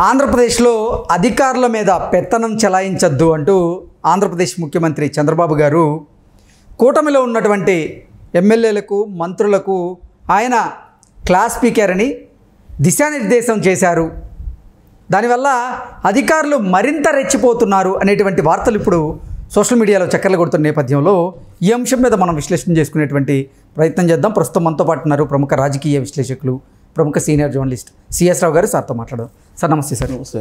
ఆంధ్రప్రదేశ్లో అధికారుల మీద పెత్తనం చెలాయించొద్దు అంటూ ఆంధ్రప్రదేశ్ ముఖ్యమంత్రి చంద్రబాబు గారు కూటమిలో ఉన్నటువంటి ఎమ్మెల్యేలకు మంత్రులకు ఆయన క్లాస్ స్పీకర్ అని దిశానిర్దేశం చేశారు. దానివల్ల అధికారులు మరింత రెచ్చిపోతున్నారు అనేటువంటి వార్తలు ఇప్పుడు సోషల్ మీడియాలో చక్కర్లు కొడుతున్న నేపథ్యంలో ఈ అంశం మీద మనం విశ్లేషణ చేసుకునేటువంటి ప్రయత్నం చేద్దాం. ప్రస్తుతం మనతో పాటు ఉన్నారు ప్రముఖ రాజకీయ విశ్లేషకులు, ప్రముఖ సీనియర్ జర్నలిస్ట్ సిఎస్ రావు గారు. సార్తో మాట్లాడదాం. సార్ నమస్తే. సార్ నమస్తే.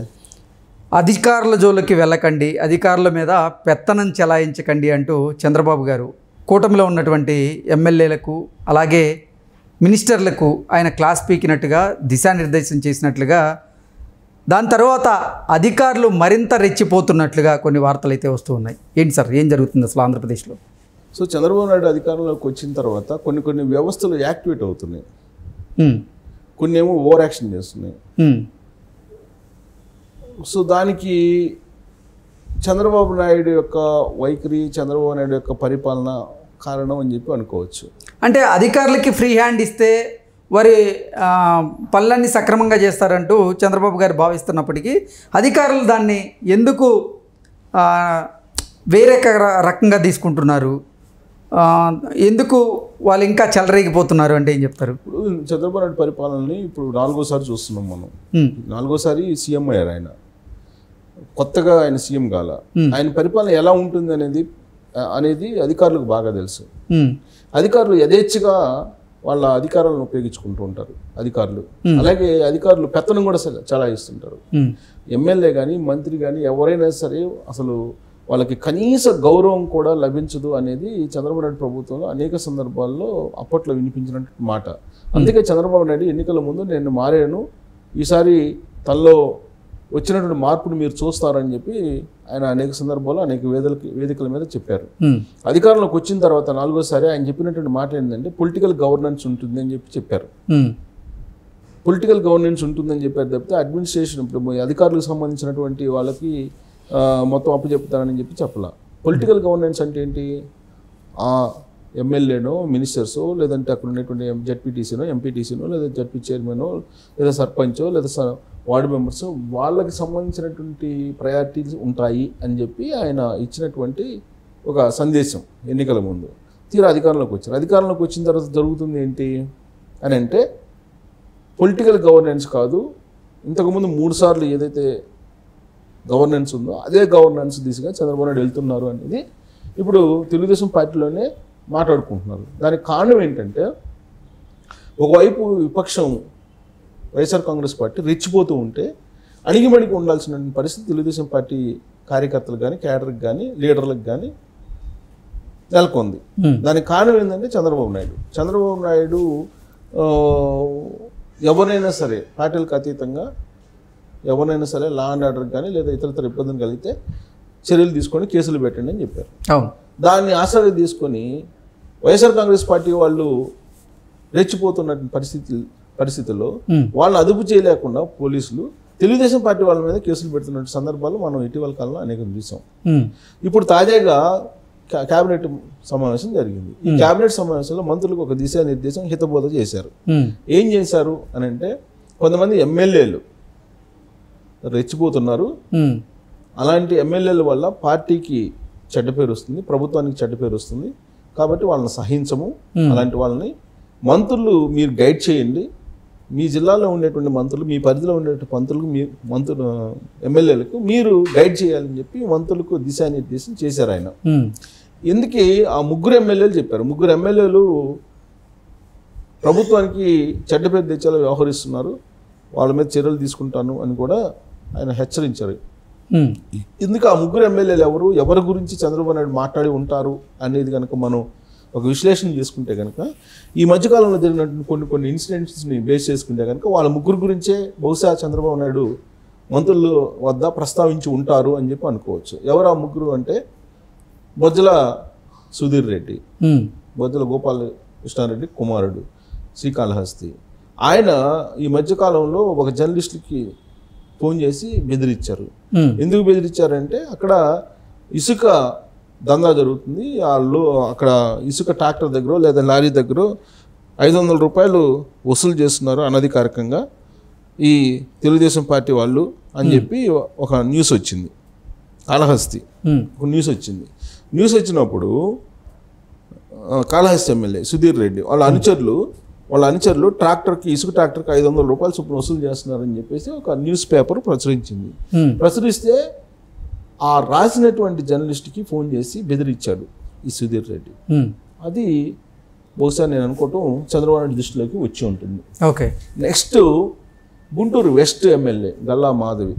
అధికారుల జోలికి వెళ్ళకండి, అధికారుల మీద పెత్తనం చెలాయించకండి అంటూ చంద్రబాబు గారు కూటమిలో ఉన్నటువంటి ఎమ్మెల్యేలకు అలాగే మినిస్టర్లకు ఆయన క్లాస్ పీకినట్టుగా దిశానిర్దేశం చేసినట్లుగా, దాని తర్వాత అధికారులు మరింత రెచ్చిపోతున్నట్లుగా కొన్ని వార్తలు అయితే వస్తూ ఉన్నాయి. ఏంటి సార్, ఏం జరుగుతుంది అసలు ఆంధ్రప్రదేశ్లో? సో చంద్రబాబు నాయుడు అధికారంలోకి వచ్చిన తర్వాత కొన్ని వ్యవస్థలు యాక్టివేట్ అవుతున్నాయి, కొన్ని ఏమో ఓవర్ యాక్షన్ చేస్తున్నాయి. సో దానికి చంద్రబాబు నాయుడు యొక్క వైఖరి, చంద్రబాబు నాయుడు యొక్క పరిపాలన కారణం అని చెప్పి అనుకోవచ్చు. అంటే అధికారులకి ఫ్రీ హ్యాండ్ ఇస్తే వారి పనులన్నీ సక్రమంగా చేస్తారంటూ చంద్రబాబు గారు భావిస్తున్నప్పటికీ అధికారులు దాన్ని ఎందుకు వేరే రకంగా తీసుకుంటున్నారు, ఎందుకు వాళ్ళు ఇంకా చెలరేగిపోతున్నారు అంటే ఏం చెప్తారు? ఇప్పుడు చంద్రబాబు నాయుడు పరిపాలనని ఇప్పుడు 4వసారి చూస్తున్నాం మనం. 4వసారి సీఎం అయ్యారు ఆయన, కొత్తగా ఆయన సీఎం కాల. ఆయన పరిపాలన ఎలా ఉంటుంది అనేది అధికారులకు బాగా తెలుసు. అధికారులు యథేచ్ఛగా వాళ్ళ అధికారాలను ఉపయోగించుకుంటూ ఉంటారు అధికారులు. అలాగే అధికారులు పెత్తనం కూడా చాలా ఇస్తుంటారు. ఎమ్మెల్యే కానీ మంత్రి కానీ ఎవరైనా సరే అసలు వాళ్ళకి కనీస గౌరవం కూడా లభించదు అనేది చంద్రబాబు నాయుడు ప్రభుత్వంలో అనేక సందర్భాల్లో అప్పట్లో వినిపించినట్టు మాట. అందుకే చంద్రబాబు నాయుడు ఎన్నికల ముందు నేను మారాను, ఈసారి తనలో వచ్చినటువంటి మార్పును మీరు చూస్తారని చెప్పి ఆయన అనేక సందర్భాల్లో అనేక వేదికల మీద చెప్పారు. అధికారంలోకి వచ్చిన తర్వాత 4వసారి ఆయన చెప్పినటువంటి మాట ఏంటంటే పొలిటికల్ గవర్నెన్స్ ఉంటుంది అని చెప్పారు. పొలిటికల్ గవర్నెన్స్ ఉంటుందని చెప్పారు తప్పితే అడ్మినిస్ట్రేషన్ ఇప్పుడు అధికారులకు సంబంధించినటువంటి వాళ్ళకి మొత్తం అప్పు చెప్తారని చెప్పి చెప్పాల. పొలిటికల్ గవర్నెన్స్ అంటే ఏంటి? ఆ ఎమ్మెల్యేనో మినిస్టర్సో లేదంటే అక్కడ ఉన్నటువంటి జడ్పీటీసీనో ఎంపీటీసీనో లేదా జడ్పీ చైర్మనో లేదా సర్పంచో లేదా వార్డు మెంబర్స్ వాళ్ళకి సంబంధించినటువంటి ప్రయారిటీస్ ఉంటాయి అని చెప్పి ఆయన ఇచ్చినటువంటి ఒక సందేశం ఎన్నికల ముందు. తీరా అధికారంలోకి వచ్చారు. అధికారంలోకి వచ్చిన తర్వాత జరుగుతుంది ఏంటి అని అంటే పొలిటికల్ గవర్నెన్స్ కాదు, ఇంతకుముందు 3 సార్లు ఏదైతే గవర్నెన్స్ ఉందో అదే గవర్నెన్స్ దిశగా చంద్రబాబు నాయుడు వెళ్తున్నారు అనేది ఇప్పుడు తెలుగుదేశం పార్టీలోనే మాట్లాడుకుంటున్నారు. దానికి కారణం ఏంటంటే ఒకవైపు విపక్షం వైఎస్ఆర్ కాంగ్రెస్ పార్టీ రెచ్చిపోతూ ఉంటే అణిగిమణిగి ఉండాల్సిన పరిస్థితి తెలుగుదేశం పార్టీ కార్యకర్తలకు కానీ క్యాడర్కి కానీ లీడర్లకు కానీ నెలకొంది. దానికి కారణం ఏంటంటే చంద్రబాబు నాయుడు ఎవరైనా సరే పార్టీలకు అతీతంగా ఎవరైనా సరే లా అండ్ ఆర్డర్ కానీ లేదా ఇతరతర ఇబ్బందులు కలిగితే చర్యలు తీసుకొని కేసులు పెట్టండి అని చెప్పారు. దాన్ని ఆసరా తీసుకొని వైఎస్ఆర్ కాంగ్రెస్ పార్టీ వాళ్ళు రెచ్చిపోతున్న పరిస్థితుల్లో వాళ్ళని అదుపు చేయలేకుండా పోలీసులు తెలుగుదేశం పార్టీ వాళ్ళ మీద కేసులు పెడుతున్న సందర్భాలు మనం ఇటీవల కాలంలో అనేకం చూసాం. ఇప్పుడు తాజాగా కేబినెట్ సమావేశం జరిగింది. ఈ కేబినెట్ సమావేశంలో మంత్రులకు ఒక దిశానిర్దేశం హితబోధ చేశారు. ఏం చేశారు అని అంటే కొంతమంది ఎమ్మెల్యేలు రెచ్చిపోతున్నారు, అలాంటి ఎమ్మెల్యేల వల్ల పార్టీకి చెడ్డ పేరు వస్తుంది, ప్రభుత్వానికి చెడ్డ పేరు వస్తుంది, కాబట్టి వాళ్ళని సహించము, అలాంటి వాళ్ళని మంత్రులు మీరు గైడ్ చేయండి, మీ జిల్లాలో ఉండేటువంటి మంత్రులు మీ పరిధిలో ఉండేటువంటి మంత్రులు ఎమ్మెల్యేలకు మీరు గైడ్ చేయాలని చెప్పి మంత్రులకు దిశానిర్దేశం చేశారు ఆయన. ఎందుకే ఆ 3 ఎమ్మెల్యేలు చెప్పారు. 3 ఎమ్మెల్యేలు ప్రభుత్వానికి చెడ్డ పేరు తెచ్చేలా వ్యవహరిస్తున్నారు, వాళ్ళ మీద చర్యలు తీసుకుంటాను అని కూడా ఆయన హెచ్చరించారు. ఎందుకు ఆ 3 ఎమ్మెల్యేలు ఎవరి గురించి చంద్రబాబు నాయుడు మాట్లాడి ఉంటారు అనేది కనుక మనం ఒక విశ్లేషణ చేసుకుంటే కనుక ఈ మధ్యకాలంలో జరిగినటువంటి కొన్ని ఇన్సిడెంట్స్ని బేస్ చేసుకుంటే కనుక వాళ్ళ 3 గురించే బహుశా చంద్రబాబు నాయుడు మంత్రుల వద్ద ప్రస్తావించి ఉంటారు అని చెప్పి అనుకోవచ్చు. ఎవరు ఆ 3 అంటే బొజ్జల సుధీర్ రెడ్డి, బొజ్జల గోపాలకృష్ణారెడ్డి కుమారుడు శ్రీకాళహస్తి. ఆయన ఈ మధ్యకాలంలో ఒక జర్నలిస్ట్కి ఫోన్ చేసి బెదిరించారు. ఎందుకు బెదిరించారంటే అక్కడ ఇసుక దందా జరుగుతుంది, అక్కడ ఇసుక ట్రాక్టర్ దగ్గర లేదా లారీ దగ్గర 500 రూపాయలు వసూలు చేస్తున్నారు అనధికారికంగా, ఈ తెలుగుదేశం పార్టీ వాళ్ళు అని చెప్పి ఒక న్యూస్ వచ్చింది. కాళహస్తి ఒక న్యూస్ వచ్చింది. న్యూస్ వచ్చినప్పుడు కాళహస్తి ఎమ్మెల్యే సుధీర్ రెడ్డి వాళ్ళ అనుచరులు ట్రాక్టర్కి ఇసుక ట్రాక్టర్కి 500 రూపాయలు చొప్పున వసూలు చేస్తున్నారని చెప్పేసి ఒక న్యూస్ పేపర్ ప్రచురించింది. ప్రచురిస్తే ఆ రాసినటువంటి జర్నలిస్ట్కి ఫోన్ చేసి బెదిరించాడు ఈ సుధీర్ రెడ్డి. అది బహుశా నేను అనుకోవటం చంద్రబాబు నాయుడు దృష్టిలోకి వచ్చి ఉంటుంది. Okay. Next Guntur west MLA Galla Madhavi,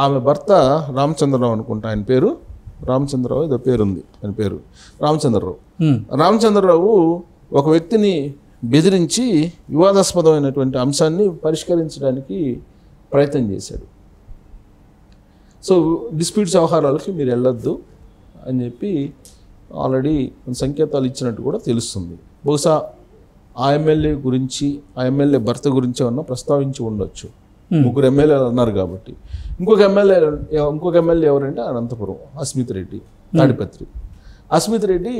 ఆమె భర్త రామచంద్రరావు అనుకుంటా, ఆయన పేరు రామచంద్రరావు ఏదో పేరుంది, ఆయన పేరు రామచంద్రరావు ఒక వ్యక్తిని బెదిరించి వివాదాస్పదమైనటువంటి అంశాన్ని పరిష్కరించడానికి ప్రయత్నం చేశాడు. సో డిస్ప్యూట్స్ వ్యవహారాలకి మీరు వెళ్ళొద్దు అని చెప్పి ఆల్రెడీ సంకేతాలు ఇచ్చినట్టు కూడా తెలుస్తుంది. బహుశా ఆ ఎమ్మెల్యే గురించి, ఆ ఎమ్మెల్యే భర్త గురించి ఏమన్నా ప్రస్తావించి ఉండొచ్చు. 3 ఎమ్మెల్యేలు అన్నారు కాబట్టి. ఇంకొక ఎమ్మెల్యే ఎవరంటే అనంతపురం అస్మిత్ రెడ్డి, తాడిపత్రి అస్మిత్ రెడ్డి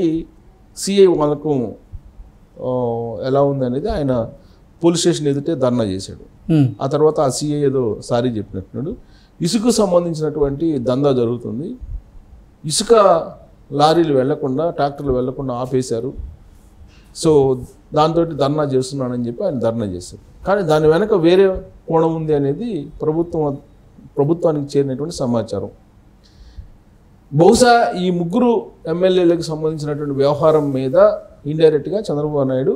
సిఐ వాళ్ళకు ఎలా ఉంది అనేది ఆయన పోలీస్ స్టేషన్ ఎదుటే ధర్నా చేశాడు. ఆ తర్వాత ఆ సిఐ ఏదో సారీ చెప్పినట్టున్నాడు. ఇసుకు సంబంధించినటువంటి దందా జరుగుతుంది, ఇసుక లారీలు వెళ్లకుండా ట్రాక్టర్లు వెళ్లకుండా ఆపేశారు, సో దాంతో ధర్నా చేస్తున్నానని చెప్పి ఆయన ధర్నా చేశారు. కానీ దాని వెనక వేరే కోణం ఉంది అనేది ప్రభుత్వానికి చేరినటువంటి సమాచారం. బహుశా ఈ 3 ఎమ్మెల్యేలకు సంబంధించినటువంటి వ్యవహారం మీద ఇండైరెక్ట్గా చంద్రబాబు నాయుడు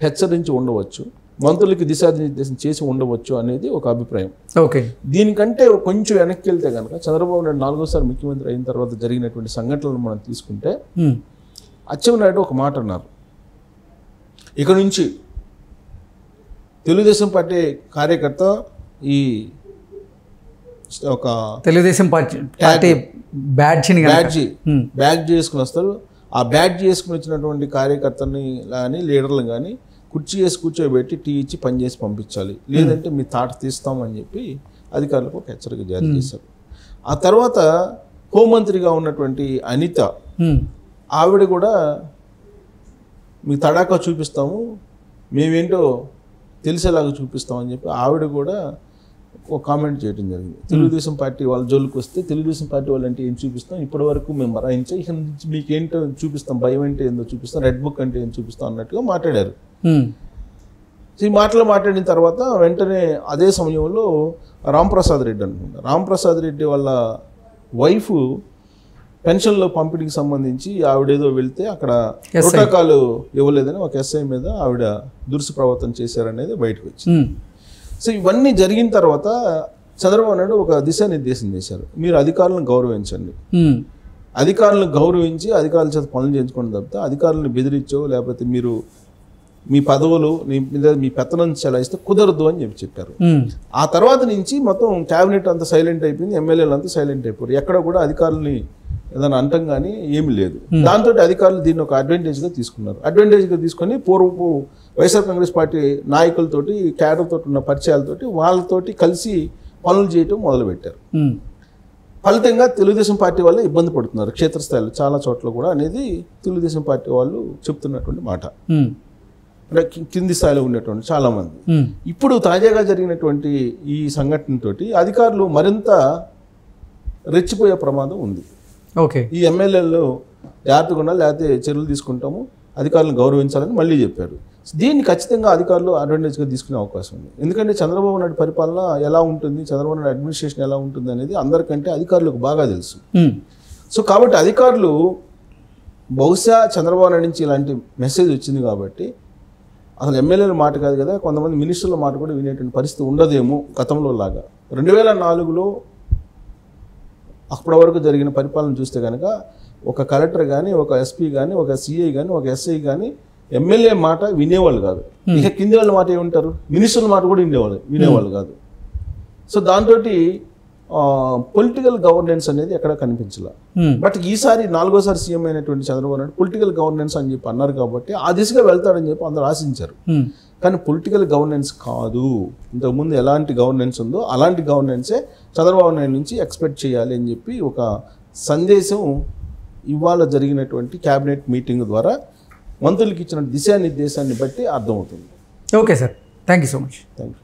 హెచ్చరించి ఉండవచ్చు, మంత్రులకి దిశానిర్దేశం చేసి ఉండవచ్చు అనేది ఒక అభిప్రాయం. ఓకే. దీనికంటే కొంచెం వెనక్కి వెళ్తే కనుక చంద్రబాబు నాయుడు 4వ ముఖ్యమంత్రి అయిన తర్వాత జరిగినటువంటి సంఘటనలు మనం తీసుకుంటే అచ్చెన్నాయుడు ఒక మాట అన్నారు, ఇక నుంచి తెలుగుదేశం పార్టీ కార్యకర్త ఈ ఒక తెలుగుదేశం పార్టీ బ్యాడ్జ్ చేసుకుని వస్తారు, ఆ బ్యాడ్జ్ చేసుకుని వచ్చినటువంటి కార్యకర్తని కానీ లీడర్లు కానీ కుర్చీ వేసి కూర్చోబెట్టి టీ ఇచ్చి పనిచేసి పంపించాలి, లేదంటే మీ తాట తీస్తామని చెప్పి అధికారులకు ఒక హెచ్చరిక జారీ చేశారు. ఆ తర్వాత హోంమంత్రిగా ఉన్నటువంటి అనిత, ఆవిడ కూడా మీ తడాకా చూపిస్తాము, మేమేంటో తెలిసేలాగా చూపిస్తామని చెప్పి ఆవిడ కూడా ఒక కామెంట్ చేయడం జరిగింది. తెలుగుదేశం పార్టీ వాళ్ళ జోలికి వస్తే తెలుగుదేశం పార్టీ వాళ్ళు అంటే ఏం చూపిస్తాం, ఇప్పటి వరకు మేము మరాయించాం, ఇక నుంచి మీకేంటో చూపిస్తాం, భయం అంటే ఏందో చూపిస్తాం, రెడ్ బుక్ అంటే ఏం చూపిస్తాం అన్నట్టుగా మాట్లాడారు. ఈ మాటలు మాట్లాడిన తర్వాత వెంటనే అదే సమయంలో రాంప్రసాద్ రెడ్డి అనుకుంటా, రాంప్రసాద్ రెడ్డి వాళ్ళ వైఫ్ పెన్షన్లో పంపిణీకి సంబంధించి ఆవిడేదో వెళ్తే అక్కడ ప్రోటోకాల్ ఇవ్వలేదని ఒక ఎస్ఐ మీద ఆవిడ దురుసు చేశారనేది బయటకు వచ్చింది. సో ఇవన్నీ జరిగిన తర్వాత చంద్రబాబు నాయుడు ఒక దిశానిర్దేశం చేశారు, మీరు అధికారులను గౌరవించండి, అధికారులను గౌరవించి అధికారుల చేత పనులు చేయించుకోండి తప్పితే అధికారులను బెదిరించో లేకపోతే మీరు మీ పదవులు మీ పెత్తనం చెలాయిస్తే కుదరదు అని చెప్పారు. ఆ తర్వాత నుంచి మొత్తం క్యాబినెట్ అంతా సైలెంట్ అయిపోయింది, ఎమ్మెల్యేలు అంతా సైలెంట్ అయిపోయారు, ఎక్కడ కూడా అధికారులని ఏదైనా అంటం కానీ ఏమి లేదు. దాంతో అధికారులు దీన్ని ఒక అడ్వాంటేజ్గా తీసుకున్నారు. అడ్వాంటేజ్గా తీసుకొని పూర్వపు వైఎస్ఆర్ కాంగ్రెస్ పార్టీ నాయకులతోటి క్యాడర్తో ఉన్న పరిచయాలతోటి వాళ్ళతోటి కలిసి పనులు చేయటం మొదలుపెట్టారు. ఫలితంగా తెలుగుదేశం పార్టీ వాళ్ళు ఇబ్బంది పడుతున్నారు క్షేత్రస్థాయిలో చాలా చోట్ల కూడా అనేది తెలుగుదేశం పార్టీ వాళ్ళు చెప్తున్నటువంటి మాట, కింది స్థాయిలో ఉండేటువంటి చాలా మంది. ఇప్పుడు తాజాగా జరిగినటువంటి ఈ సంఘటనతోటి అధికారులు మరింత రెచ్చిపోయే ప్రమాదం ఉంది. ఓకే. ఈ ఎమ్మెల్యేలు జాగ్రత్తగా ఉండాలి, లేకపోతే చర్యలు తీసుకుంటాము, అధికారులను గౌరవించాలని మళ్ళీ చెప్పారు. దీన్ని ఖచ్చితంగా అధికారులు అడ్వాంటేజ్గా తీసుకునే అవకాశం ఉంది. ఎందుకంటే చంద్రబాబు నాయుడు పరిపాలన ఎలా ఉంటుంది, చంద్రబాబు నాయుడు అడ్మినిస్ట్రేషన్ ఎలా ఉంటుంది అనేది అందరికంటే అధికారులకు బాగా తెలుసు. సో కాబట్టి అధికారులు బహుశా చంద్రబాబు నాయుడు నుంచి ఇలాంటి మెసేజ్ వచ్చింది కాబట్టి అసలు ఎమ్మెల్యేల మాట కాదు కదా, కొంతమంది మినిస్టర్ల మాట కూడా వినేటువంటి పరిస్థితి ఉండదేమో గతంలో లాగా. 2004లో అప్పటి వరకు జరిగిన పరిపాలన చూస్తే కనుక ఒక కలెక్టర్ కానీ, ఒక ఎస్పీ కానీ, ఒక సిఐ కానీ, ఒక ఎస్ఐ కానీ ఎమ్మెల్యే మాట వినేవాళ్ళు కాదు. ఇక కింది వాళ్ళ మాట ఏమంటారు, మినిస్టర్ల మాట కూడా వినేవాళ్ళు కాదు. సో దాంతో పొలిటికల్ గవర్నెన్స్ అనేది ఎక్కడ కనిపించలే. బట్ ఈసారి 4వ సీఎం అయినటువంటి చంద్రబాబు నాయుడు పొలిటికల్ గవర్నెన్స్ అని చెప్పి అన్నారు కాబట్టి ఆ దిశగా వెళ్తాడని చెప్పి అందరూ ఆశించారు. కానీ పొలిటికల్ గవర్నెన్స్ కాదు, ఇంతకుముందు ఎలాంటి గవర్నెన్స్ ఉందో అలాంటి గవర్నెన్సే చంద్రబాబు నాయుడు నుంచి ఎక్స్పెక్ట్ చేయాలి అని చెప్పి ఒక సందేశం ఇవాళ జరిగినటువంటి క్యాబినెట్ మీటింగ్ ద్వారా మంత్రులకు ఇచ్చిన దిశానిర్దేశాన్ని బట్టి అర్థమవుతుంది. Okay sir, thank you so much. Thank you.